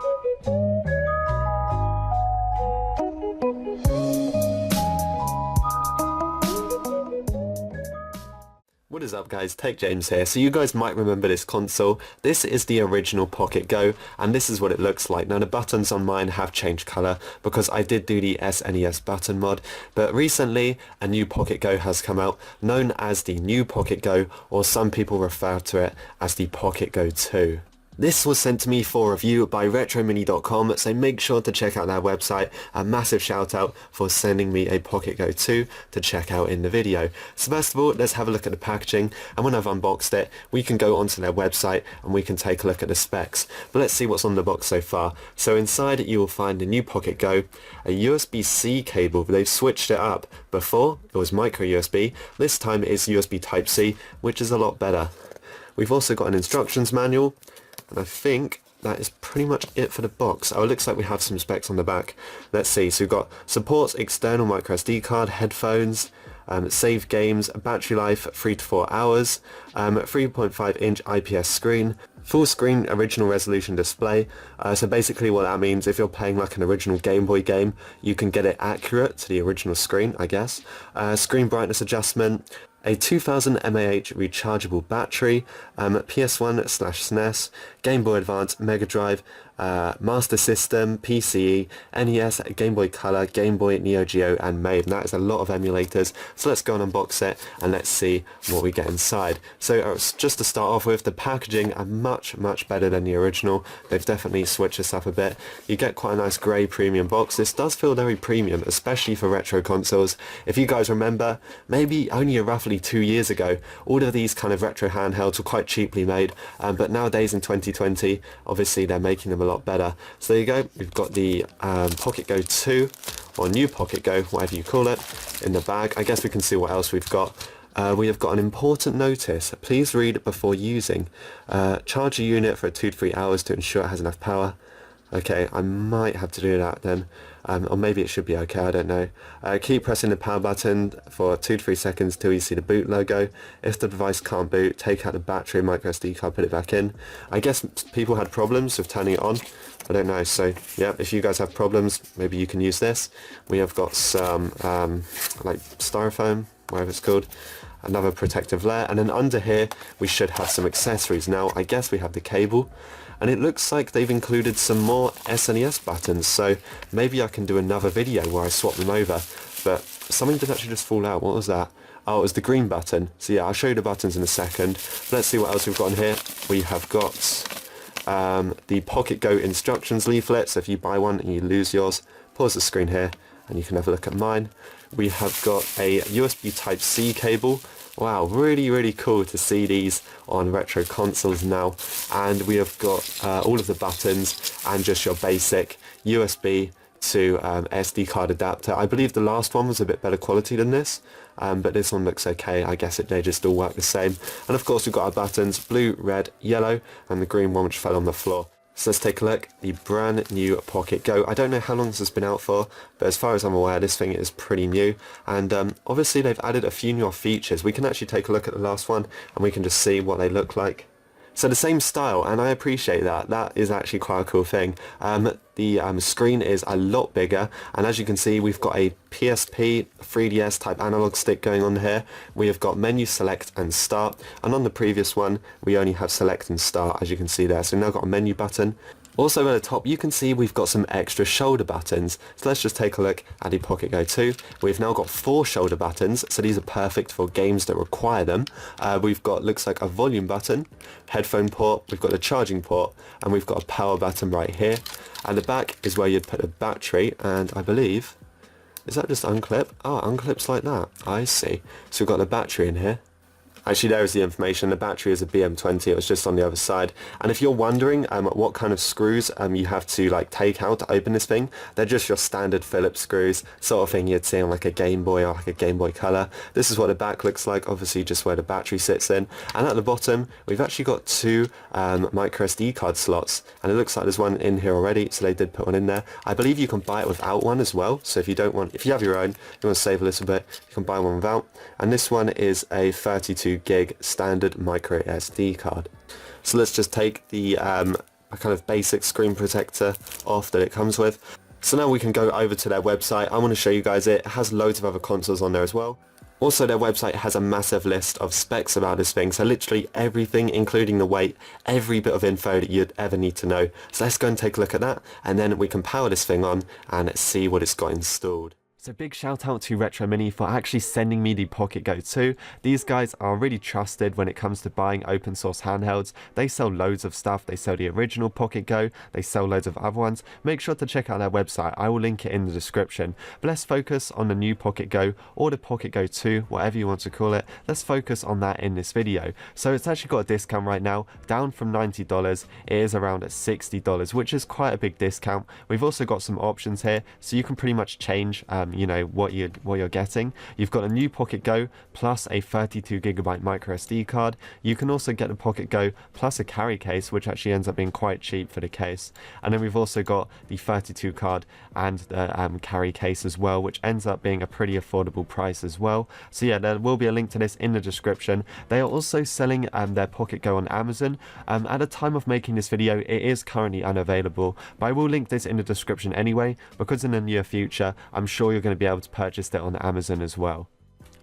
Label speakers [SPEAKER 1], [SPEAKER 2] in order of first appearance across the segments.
[SPEAKER 1] What is up guys, Tech James here. So you guys might remember this console. This is the original PocketGo and this is what it looks like. Now the buttons on mine have changed colour because I did do the SNES button mod, but recently a new PocketGo has come out known as the new PocketGo, or some people refer to it as the PocketGo 2. This was sent to me for review by RetroMini.com, so make sure to check out their website. A massive shout out for sending me a PocketGo 2 to check out in the video. So first of all, let's have a look at the packaging, and when I've unboxed it, we can go onto their website and we can take a look at the specs. But let's see what's on the box so far. So inside you will find a new PocketGo, a USB-C cable, but they've switched it up. Before, it was micro USB, this time it's USB Type-C, which is a lot better. We've also got an instructions manual, and I think that is pretty much it for the box. Oh, it looks like we have some specs on the back. Let's see. So we've got supports external micro SD card, headphones, save games, battery life 3 to 4 hours, 3.5 inch IPS screen, full screen original resolution display. So basically what that means, if you're playing like an original Game Boy game, you can get it accurate to the original screen, I guess. Screen brightness adjustment, a 2000 mAh rechargeable battery, PS1/SNES, Game Boy Advance, Mega Drive, Master System, PCE, NES, Game Boy Color, Game Boy, Neo Geo and MAVE. And that is a lot of emulators. So let's go and unbox it and let's see what we get inside. So just to start off with, the packaging are much better than the original. They've definitely switched this up a bit. You get quite a nice grey premium box. This does feel very premium, especially for retro consoles. If you guys remember, maybe only roughly 2 years ago, all of these kind of retro handhelds were quite cheaply made, but nowadays in 2020, obviously they're making them a lot better. So there you go, we've got the PocketGo 2, or new PocketGo, whatever you call it, in the bag. I guess we can see what else we've got. We have got an important notice. Please read before using. Charge a unit for 2 to 3 hours to ensure it has enough power. Okay, I might have to do that then, or maybe it should be okay, I don't know. Keep pressing the power button for 2 to 3 seconds till you see the boot logo. If the device can't boot, take out the battery, micro SD card, put it back in. I guess people had problems with turning it on, I don't know, so yeah, if you guys have problems, maybe you can use this. We have got some like styrofoam, whatever it's called, another protective layer, and then under here we should have some accessories. Now I guess we have the cable, and it looks like they've included some more SNES buttons, so maybe I can do another video where I swap them over. But something did actually just fall out. What was that? Oh, it was the green button. So yeah, I'll show you the buttons in a second. Let's see what else we've got in here. We have got the PocketGo instructions leaflet, so if you buy one and you lose yours, pause the screen here and you can have a look at mine. We have got a USB Type-C cable. Wow, really cool to see these on retro consoles now. And we have got all of the buttons and just your basic USB to SD card adapter. I believe the last one was a bit better quality than this, but this one looks okay. I guess they just all work the same. And of course we've got our buttons, blue, red, yellow, and the green one which fell on the floor. So let's take a look. The brand new PocketGo. I don't know how long this has been out for, but as far as I'm aware, this thing is pretty new. And obviously they've added a few new features. We can actually take a look at the last one and we can just see what they look like. So the same style, and I appreciate that. That is actually quite a cool thing. The screen is a lot bigger, and as you can see, we've got a PSP 3DS type analog stick going on here. We have got menu, select and start, and on the previous one we only have select and start, as you can see there. So we've now got a menu button. Also at the top you can see we've got some extra shoulder buttons. So let's just take a look at the PocketGo 2. We've now got 4 shoulder buttons, so these are perfect for games that require them. We've got, looks like, a volume button, headphone port, we've got a charging port, and we've got a power button right here. And the back is where you'd put a battery, and I believe, is that just unclip? Oh, unclips like that. I see. So we've got the battery in here. Actually, there is the information. The battery is a BM20. It was just on the other side. And if you're wondering what kind of screws you have to like take out to open this thing, they're just your standard Phillips screws, sort of thing you'd see on like a Game Boy or like a Game Boy Color. This is what the back looks like, obviously just where the battery sits in. And at the bottom, we've actually got 2 micro SD card slots, and it looks like there's one in here already, so they did put one in there. I believe you can buy it without one as well. So if you have your own, you want to save a little bit, you can buy one without. And this one is a 32 gig standard micro SD card. So let's just take the a kind of basic screen protector off that it comes with. So now we can go over to their website. I want to show you guys it. It has loads of other consoles on there as well. Also, their website has a massive list of specs about this thing, so literally everything, including the weight, every bit of info that you'd ever need to know. So let's go and take a look at that, and then we can power this thing on and see what it's got installed. So big shout out to Retro Mini for actually sending me the PocketGo 2. These guys are really trusted when it comes to buying open source handhelds. They sell loads of stuff. They sell the original PocketGo. They sell loads of other ones. Make sure to check out their website. I will link it in the description. But let's focus on the new PocketGo or the PocketGo 2, whatever you want to call it. Let's focus on that in this video. So it's actually got a discount right now, down from $90. It is around at $60, which is quite a big discount. We've also got some options here, so you can pretty much change you know what you're getting. You've got a new PocketGo plus a 32GB micro SD card. You can also get the PocketGo plus a carry case, which actually ends up being quite cheap for the case. And then we've also got the 32 card and the carry case as well, which ends up being a pretty affordable price as well. So yeah, there will be a link to this in the description. They are also selling their PocketGo on Amazon. At the time of making this video, it is currently unavailable, but I will link this in the description anyway, because in the near future, I'm sure you're going to be able to purchase it on Amazon as well.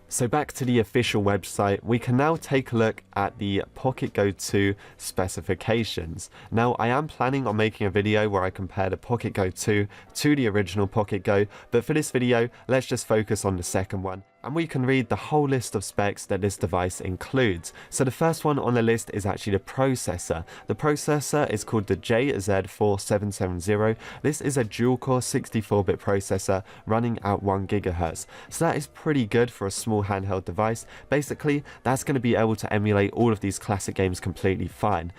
[SPEAKER 1] So back to the official website, we can now take a look at the PocketGo 2 specifications. Now, I am planning on making a video where I compare the PocketGo 2 to the original PocketGo, but for this video, let's just focus on the second one. And we can read the whole list of specs that this device includes. So the first one on the list is actually the processor. The processor is called the JZ4770. This is a dual-core 64-bit processor running at 1 GHz. So that is pretty good for a small handheld device. Basically, that's going to be able to emulate all of these classic games completely fine.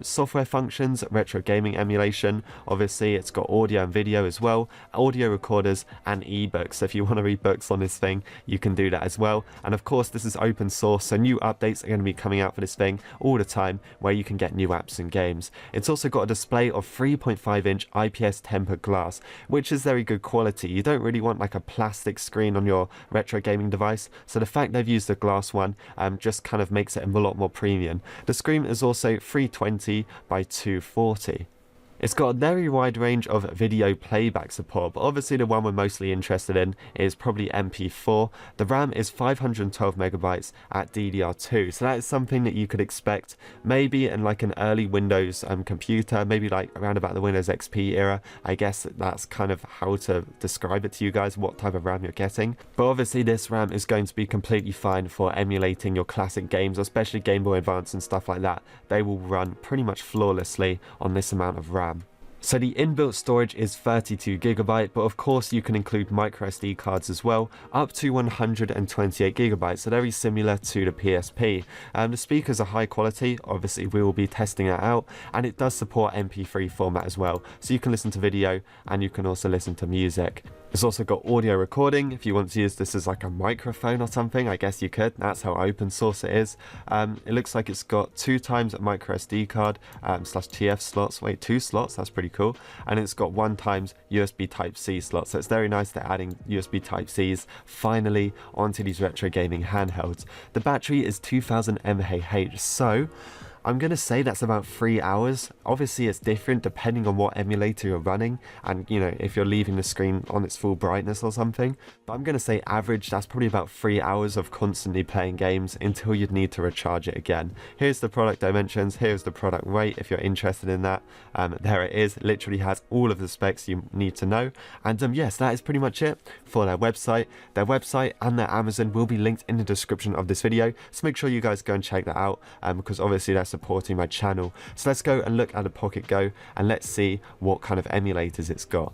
[SPEAKER 1] Software functions, retro gaming emulation, obviously it's got audio and video as well, audio recorders and ebooks. So if you want to read books on this thing, you can do that as well. And of course, this is open source, so new updates are going to be coming out for this thing all the time, where you can get new apps and games. It's also got a display of 3.5-inch IPS tempered glass, which is very good quality. You don't really want like a plastic screen on your retro gaming device, so the fact they've used a glass one just kind of makes it a lot more premium. The screen is also 320 by 240. It's got a very wide range of video playback support, but obviously the one we're mostly interested in is probably MP4. The RAM is 512 megabytes at DDR2, so that is something that you could expect maybe in like an early Windows computer, maybe like around about the Windows XP era. I guess that's kind of how to describe it to you guys, what type of RAM you're getting. But obviously this RAM is going to be completely fine for emulating your classic games, especially Game Boy Advance and stuff like that. They will run pretty much flawlessly on this amount of RAM. So the inbuilt storage is 32GB, but of course you can include micro SD cards as well, up to 128GB, so very similar to the PSP. The speakers are high quality, obviously we will be testing that out, and it does support MP3 format as well, so you can listen to video and you can also listen to music. It's also got audio recording. If you want to use this as like a microphone or something, I guess you could. That's how open source it is. It looks like it's got 2 times a micro SD card slash TF slots. Wait, 2 slots? That's pretty cool. And it's got 1 times USB Type-C slot. So it's very nice they're adding USB Type-Cs finally onto these retro gaming handhelds. The battery is 2000 mAh. So I'm going to say that's about 3 hours. Obviously it's different depending on what emulator you're running and, you know, if you're leaving the screen on its full brightness or something. But I'm going to say average, that's probably about 3 hours of constantly playing games until you'd need to recharge it again. Here's the product dimensions, here's the product weight if you're interested in that. There it is, literally has all of the specs you need to know. And yes, that is pretty much it for their website. Their website and their Amazon will be linked in the description of this video, so make sure you guys go and check that out because obviously that's supporting my channel. So let's go and look at the PocketGo and let's see what kind of emulators it's got.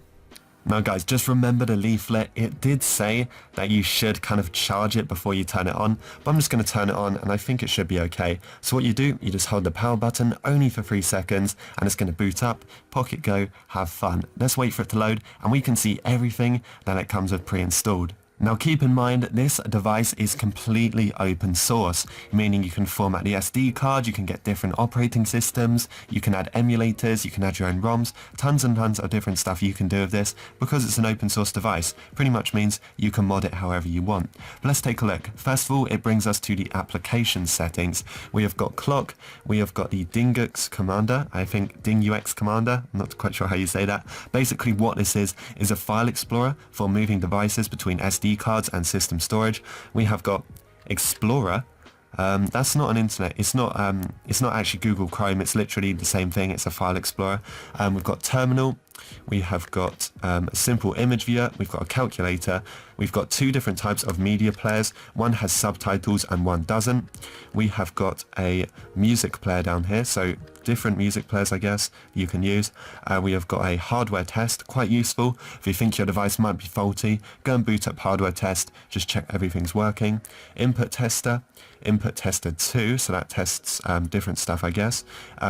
[SPEAKER 1] Now guys, just remember the leaflet. It did say that you should kind of charge it before you turn it on, but I'm just going to turn it on and I think it should be okay. So what you do, you just hold the power button only for 3 seconds and it's going to boot up. PocketGo, have fun. Let's wait for it to load and we can see everything that it comes with pre-installed. Now keep in mind this device is completely open source, meaning you can format the SD card, you can get different operating systems, you can add emulators, you can add your own ROMs, tons and tons of different stuff you can do with this because it's an open source device. Pretty much means you can mod it however you want. But let's take a look. First of all, it brings us to the application settings. We have got clock, we have got the DingUX commander, I think DingUX commander, I'm not quite sure how you say that. Basically what this is a file explorer for moving devices between SD cards and system storage. We have got Explorer. That's not an internet. It's not actually Google Chrome. It's literally the same thing. It's a file explorer. We've got Terminal. We have got a simple image viewer. We've got a calculator. We've got two different types of media players. One has subtitles and one doesn't. We have got a music player down here. So different music players, I guess, you can use. We have got a hardware test, quite useful. If you think your device might be faulty, go and boot up hardware test, just check everything's working. Input tester 2, so that tests different stuff, I guess.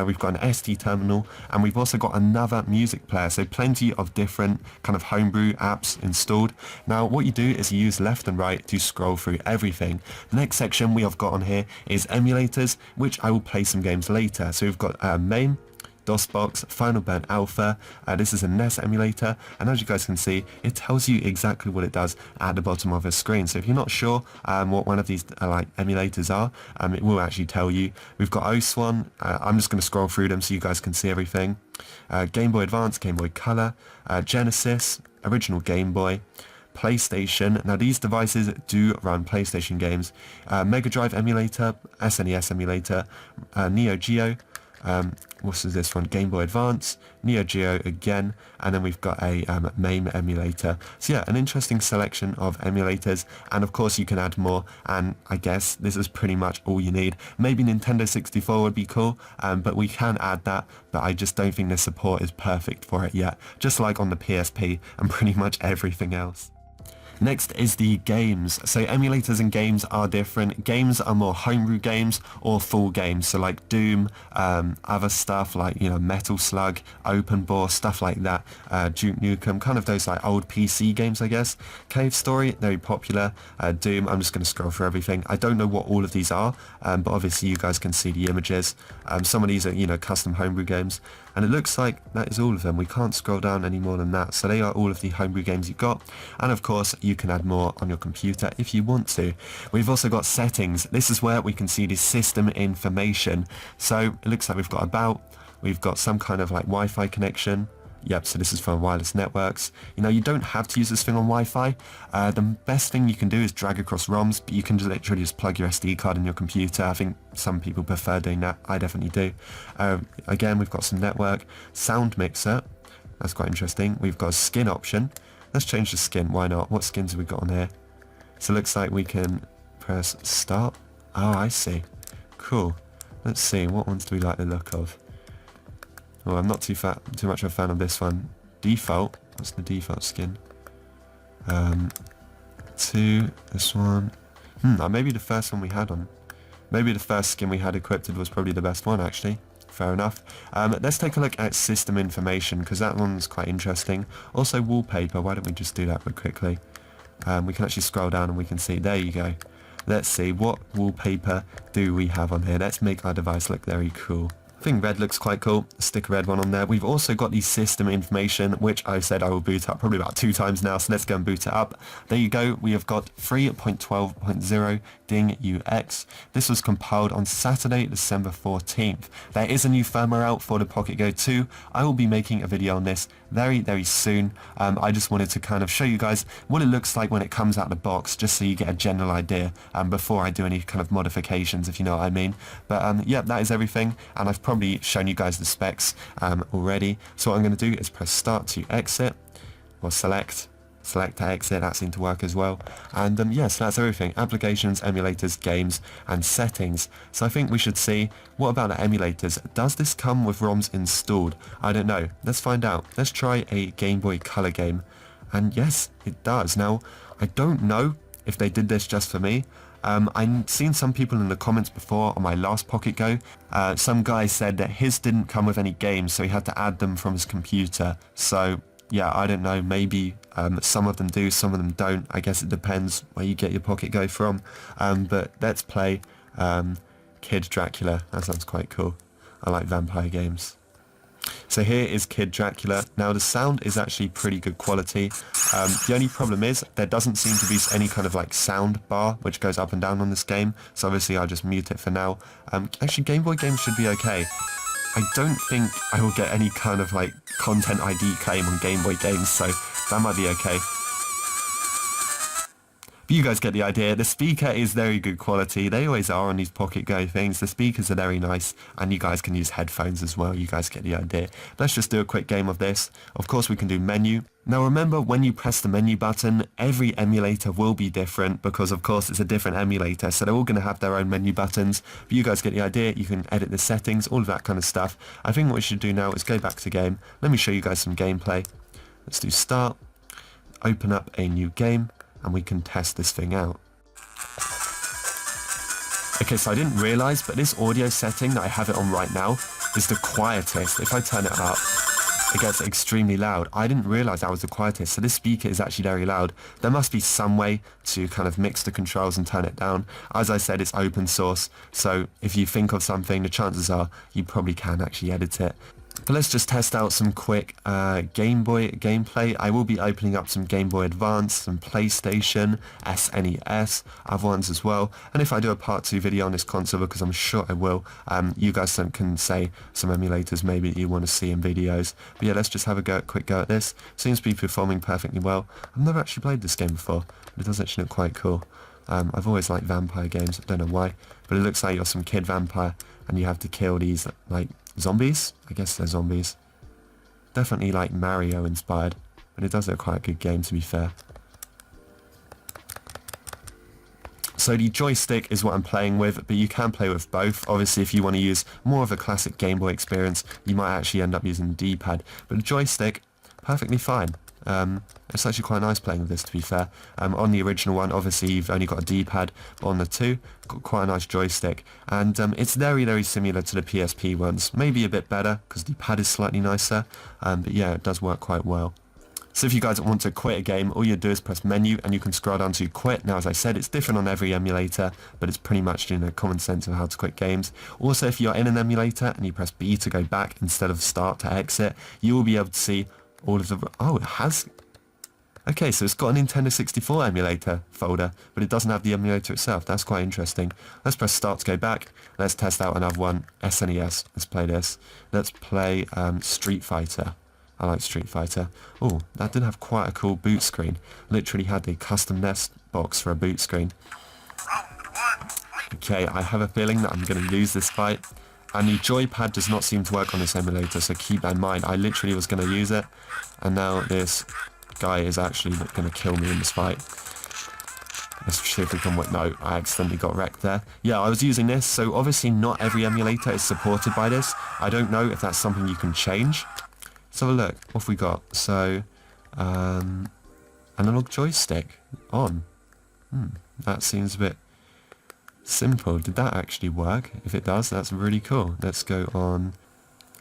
[SPEAKER 1] We've got an SD terminal, and we've also got another music player, so plenty of different kind of homebrew apps installed. Now what you do is you use left and right to scroll through everything. The next section we have got on here is emulators, which I will play some games later. So we've got MAME, DOSBox, Final Burn Alpha. This is a NES emulator, and as you guys can see, it tells you exactly what it does at the bottom of the screen. So if you're not sure what one of these like emulators are, it will actually tell you. We've got OSWAN. I'm just going to scroll through them so you guys can see everything. Game Boy Advance, Game Boy Color, Genesis, original Game Boy, PlayStation. Now these devices do run PlayStation games. Mega Drive emulator, SNES emulator, Neo Geo. What's this one? Game Boy Advance, Neo Geo again, and then we've got a MAME emulator. So yeah, an interesting selection of emulators, and of course you can add more, and I guess this is pretty much all you need. Maybe Nintendo 64 would be cool, but we can add that, but I just don't think the support is perfect for it yet, just like on the PSP and pretty much everything else. Next is the games. So emulators and games are different. Games are more homebrew games or full games. So like Doom, other stuff like, you know, Metal Slug, Open Bore, stuff like that. Duke Nukem, kind of those like old PC games, I guess. Cave Story, very popular. Doom, I'm just going to scroll through everything. I don't know what all of these are, but obviously you guys can see the images. Some of these are, you know, custom homebrew games. And it looks like that is all of them. We can't scroll down any more than that. So they are all of the homebrew games you've got. And of course, you can add more on your computer if you want to. We've also got settings. This is where we can see the system information. So it looks like we've got about, we've got some kind of like Wi-Fi connection. Yep, so this is for wireless networks. You know, you don't have to use this thing on Wi-Fi. The best thing you can do is drag across ROMs, but you can just literally just plug your SD card in your computer. I think some people prefer doing that. I definitely do. Again, we've got some network. Sound mixer. That's quite interesting. We've got a skin option. Let's change the skin. Why not? What skins have we got on here? So it looks like we can press start. Oh, I see. Cool. Let's see. What ones do we like the look of? Oh, I'm not too much of a fan of this one. Default. What's the default skin? This one. Maybe the first one we had on. Maybe the first skin we had equipped was probably the best one, actually. Fair enough. Let's take a look at system information, because that one's quite interesting. Also wallpaper. Why don't we just do that real quickly? We can actually scroll down and we can see. There you go. Let's see. What wallpaper do we have on here? Let's make our device look very cool. I think red looks quite cool. Stick a red one on there. We've also got the system information, which I said I will boot up probably about 2 times now, so let's go and boot it up. There you go. We have got 3.12.0 DingUX. This was compiled on Saturday, December 14th. There is a new firmware out for the PocketGo 2. I will be making a video on this very, very soon. I just wanted to kind of show you guys what it looks like when it comes out of the box, just so you get a general idea before I do any kind of modifications, if you know what I mean. But yeah, that is everything, and I've probably shown you guys the specs already. So what I'm going to do is press start to exit, or select to exit. That seemed to work as well. And yes, that's everything. Applications, emulators, games, and settings. So I think we should see, what about the emulators? Does this come with ROMs installed? I don't know. Let's find out. Let's try a Game Boy Color game. And yes, it does. Now, I don't know if they did this just for me. I've seen some people in the comments before on my last PocketGo. Some guy said that his didn't come with any games, so he had to add them from his computer. So yeah, I don't know, maybe some of them do, some of them don't. I guess it depends where you get your PocketGo from. But let's play Kid Dracula. That sounds quite cool. I like vampire games. So here is Kid Dracula. Now the sound is actually pretty good quality. The only problem is there doesn't seem to be any kind of like sound bar which goes up and down on this game. So obviously I'll just mute it for now. Actually Game Boy games should be okay. I don't think I will get any kind of like content ID claim on Game Boy games, so that might be okay. But you guys get the idea. The speaker is very good quality. They always are on these PocketGo things. The speakers are very nice, and you guys can use headphones as well. You guys get the idea. Let's just do a quick game of this. Of course we can do menu. Now remember, when you press the menu button, every emulator will be different because of course it's a different emulator, so they're all going to have their own menu buttons. But you guys get the idea. You can edit the settings, all of that kind of stuff. I think what we should do now is go back to game. Let me show you guys some gameplay. Let's do start, open up a new game, and we can test this thing out. Okay, so I didn't realise, but this audio setting that I have it on right now is the quietest. If I turn it up, it gets extremely loud. I didn't realise that was the quietest, so this speaker is actually very loud. There must be some way to kind of mix the controls and turn it down. As I said, it's open source, so if you think of something, the chances are you probably can actually edit it. But let's just test out some quick Game Boy gameplay. I will be opening up some Game Boy Advance, some PlayStation, SNES, other ones as well. And if I do a part 2 video on this console, because I'm sure I will, you guys can say some emulators maybe that you want to see in videos. But yeah, let's just have a quick go at this. Seems to be performing perfectly well. I've never actually played this game before, but it does actually look quite cool. I've always liked vampire games, I don't know why, but it looks like you're some kid vampire and you have to kill these like zombies? I guess they're zombies. Definitely like Mario inspired, but it does look quite a good game to be fair. So the joystick is what I'm playing with, but you can play with both. Obviously if you want to use more of a classic Game Boy experience, you might actually end up using the D-pad, but the joystick, perfectly fine. It's actually quite nice playing with this to be fair. On the original one obviously you've only got a D-pad, but on the 2 got quite a nice joystick, and it's very similar to the PSP ones, maybe a bit better because the pad is slightly nicer, but yeah, it does work quite well. So if you guys want to quit a game, all you do is press menu and you can scroll down to quit. Now as I said, it's different on every emulator, but it's pretty much, you know, common sense of how to quit games. Also if you're in an emulator and you press B to go back instead of start to exit, you will be able to see all of the... Oh, it has... Okay, so it's got a Nintendo 64 emulator folder, but it doesn't have the emulator itself. That's quite interesting. Let's press start to go back. Let's test out another one, SNES. Let's play this. Let's play Street Fighter. I like Street Fighter. Oh, that did have quite a cool boot screen. Literally had the custom nest box for a boot screen. Okay, I have a feeling that I'm going to lose this fight. And the joypad does not seem to work on this emulator, so keep that in mind. I literally was going to use it, and now this guy is actually going to kill me in this fight. Let's see if we can... No, I accidentally got wrecked there. Yeah, I was using this, so obviously not every emulator is supported by this. I don't know if that's something you can change. Let's have a look. What have we got? So, analog joystick on. That seems a bit... simple. Did that actually work? If it does, that's really cool. Let's go on.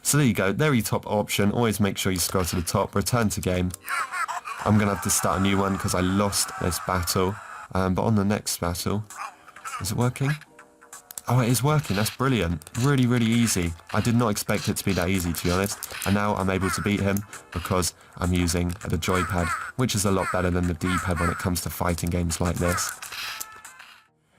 [SPEAKER 1] So there you go, very top option. Always make sure you scroll to the top, return to game. I'm going to have to start a new one because I lost this battle. But on the next battle, is it working? Oh, it is working. That's brilliant. Really easy. I did not expect it to be that easy, to be honest. And now I'm able to beat him because I'm using the joypad, which is a lot better than the D-pad when it comes to fighting games like this.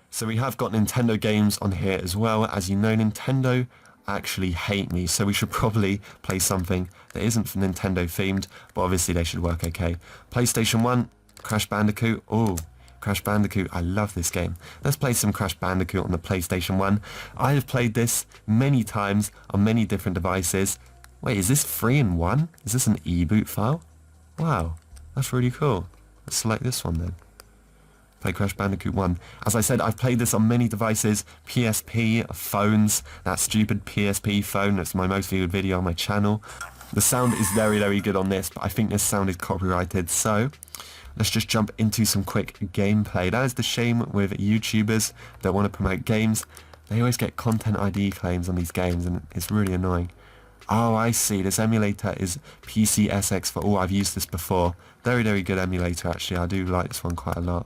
[SPEAKER 1] So we have got Nintendo games on here as well. As you know, Nintendo actually hate me, so we should probably play something that isn't Nintendo themed, but obviously they should work okay. PlayStation 1, Crash Bandicoot. Oh, Crash Bandicoot, I love this game. Let's play some Crash Bandicoot on the PlayStation 1. I have played this many times on many different devices. Wait, is this 3-in-1? Is this an e-boot file? Wow, that's really cool. Let's select this one then. Play Crash Bandicoot 1. As I said, I've played this on many devices, PSP, phones, that stupid PSP phone, that's my most viewed video on my channel. The sound is very good on this, but I think this sound is copyrighted, so let's just jump into some quick gameplay. That is the shame with YouTubers that want to promote games. They always get content ID claims on these games, and it's really annoying. Oh, I see. This emulator is PCSX for all. I've used this before. Very, very good emulator, actually. I do like this one quite a lot.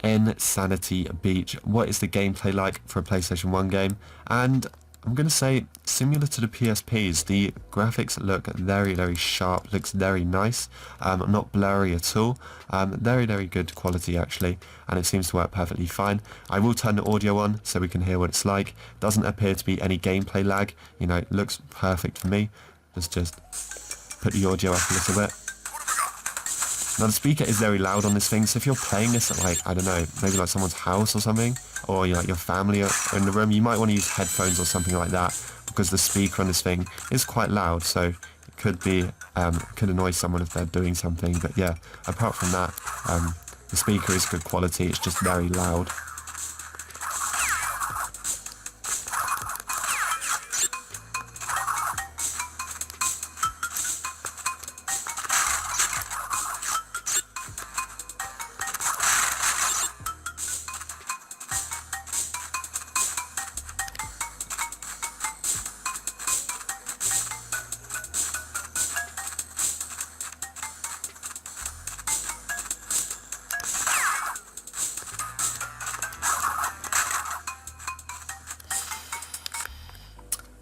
[SPEAKER 1] Insanity Beach. What is the gameplay like for a PlayStation 1 game? And I'm going to say similar to the PSPs. The graphics look very, very sharp, looks very nice, not blurry at all. Very, very good quality actually, and it seems to work perfectly fine. I will turn the audio on so we can hear what it's like. Doesn't appear to be any gameplay lag, you know, it looks perfect for me. Let's just put the audio up a little bit. Now the speaker is very loud on this thing, so if you're playing this at like, I don't know, maybe like someone's house or something, or like your family are in the room, you might want to use headphones or something like that, because the speaker on this thing is quite loud, so it could be, could annoy someone if they're doing something. But yeah, apart from that, the speaker is good quality, it's just very loud.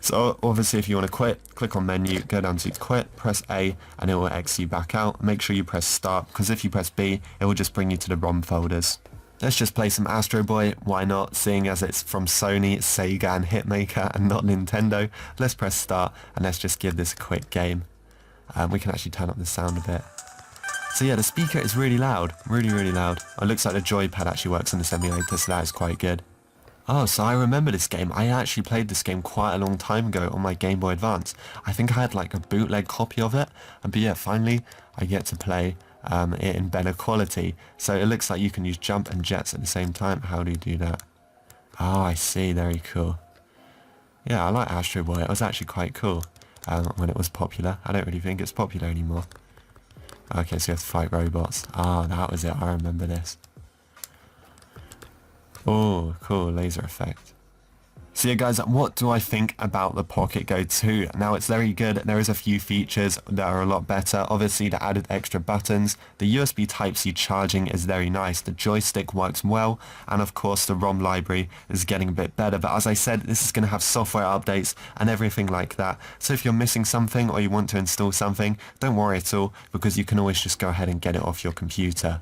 [SPEAKER 1] So obviously if you want to quit, click on menu, go down to quit, press A and it will X you back out. Make sure you press start, because if you press B it will just bring you to the ROM folders. Let's just play some Astro Boy, why not, seeing as it's from Sony, Sega and Hitmaker and not Nintendo. Let's press start and let's just give this a quick game. We can actually turn up the sound a bit. So yeah, the speaker is really loud, really, really loud. It looks like the joypad actually works on this emulator, so that is quite good. Oh, so I remember this game. I actually played this game quite a long time ago on my Game Boy Advance. I think I had like a bootleg copy of it. But yeah, finally I get to play it in better quality. So it looks like you can use jump and jets at the same time. How do you do that? Oh, I see. Very cool. Yeah, I like Astro Boy. It was actually quite cool when it was popular. I don't really think it's popular anymore. Okay, so you have to fight robots. Ah, that was it. I remember this. Oh, cool, laser effect. So yeah guys, what do I think about the PocketGo 2? Now it's very good, there is a few features that are a lot better. Obviously the added extra buttons, the USB Type-C charging is very nice, the joystick works well, and of course the ROM library is getting a bit better. But as I said, this is going to have software updates and everything like that. So if you're missing something or you want to install something, don't worry at all, because you can always just go ahead and get it off your computer.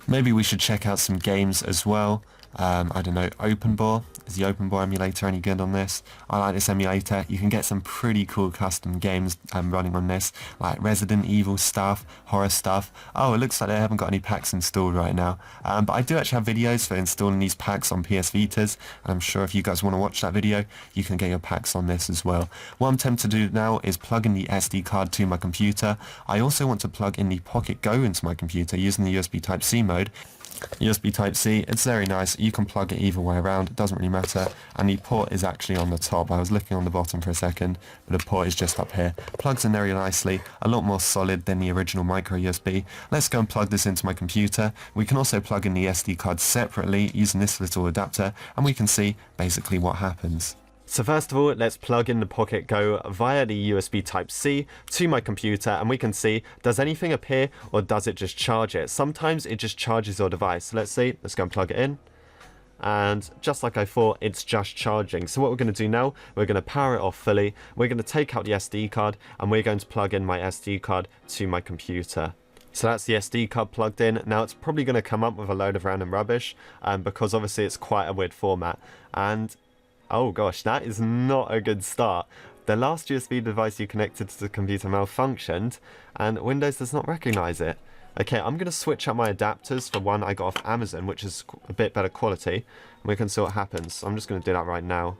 [SPEAKER 1] Maybe we should check out some games as well. I don't know, OpenBore. Is the OpenBore emulator any good on this? I like this emulator. You can get some pretty cool custom games running on this, like Resident Evil stuff, horror stuff. Oh, it looks like they haven't got any packs installed right now. But I do actually have videos for installing these packs on PS Vitas, and I'm sure if you guys want to watch that video, you can get your packs on this as well. What I'm tempted to do now is plug in the SD card to my computer. I also want to plug in the PocketGo into my computer using the USB Type-C mode. USB Type-C, it's very nice, you can plug it either way around, it doesn't really matter, and the port is actually on the top. I was looking on the bottom for a second, but the port is just up here. Plugs in very nicely, a lot more solid than the original micro USB. Let's go and plug this into my computer. We can also plug in the SD card separately using this little adapter, and we can see basically what happens. So first of all, let's plug in the PocketGo via the USB Type-C to my computer, and we can see, does anything appear or does it just charge it? Sometimes it just charges your device. Let's see, let's go and plug it in. And just like I thought, it's just charging. So what we're going to do now, we're going to power it off fully. We're going to take out the SD card and we're going to plug in my SD card to my computer. So that's the SD card plugged in. Now it's probably going to come up with a load of random rubbish because obviously it's quite a weird format. And oh gosh, that is not a good start. The last USB device you connected to the computer malfunctioned and Windows does not recognize it. Okay, I'm going to switch out my adapters for one I got off Amazon, which is a bit better quality, and we can see what happens. So I'm just going to do that right now.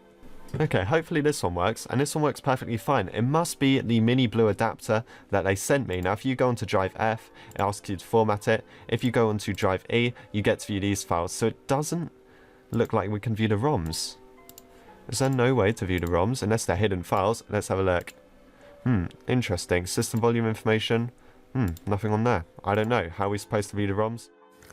[SPEAKER 1] Okay, hopefully this one works, and this one works perfectly fine. It must be the mini blue adapter that they sent me. Now if you go onto drive F, it asks you to format it. If you go onto drive E, you get to view these files. So it doesn't look like we can view the ROMs. Is there no way to view the ROMs unless they're hidden files? Let's have a look. Interesting. System volume information. Nothing on there. I don't know. How are we supposed to view the ROMs?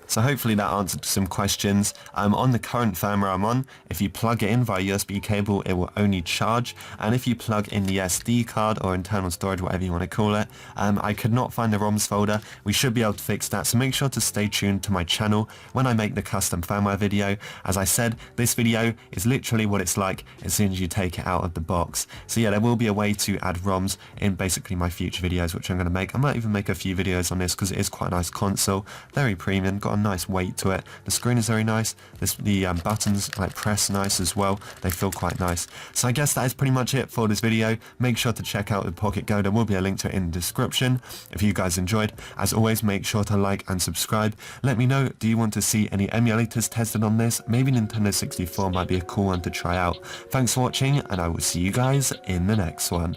[SPEAKER 1] So hopefully that answered some questions. On the current firmware I'm on, if you plug it in via USB cable, it will only charge, and if you plug in the SD card or internal storage, whatever you want to call it, I could not find the ROMs folder. We should be able to fix that, so make sure to stay tuned to my channel when I make the custom firmware video. As I said, this video is literally what it's like as soon as you take it out of the box. So yeah, there will be a way to add ROMs in basically my future videos, which I'm going to make. I might even make a few videos on this because it is quite a nice console, very premium, got a nice weight to it. The screen is very nice. The buttons like press nice as well. They feel quite nice. So I guess that is pretty much it for this video. Make sure to check out the PocketGo. There will be a link to it in the description. If you guys enjoyed, as always, make sure to like and subscribe. Let me know, do you want to see any emulators tested on this? Maybe Nintendo 64 might be a cool one to try out. Thanks for watching, and I will see you guys in the next one.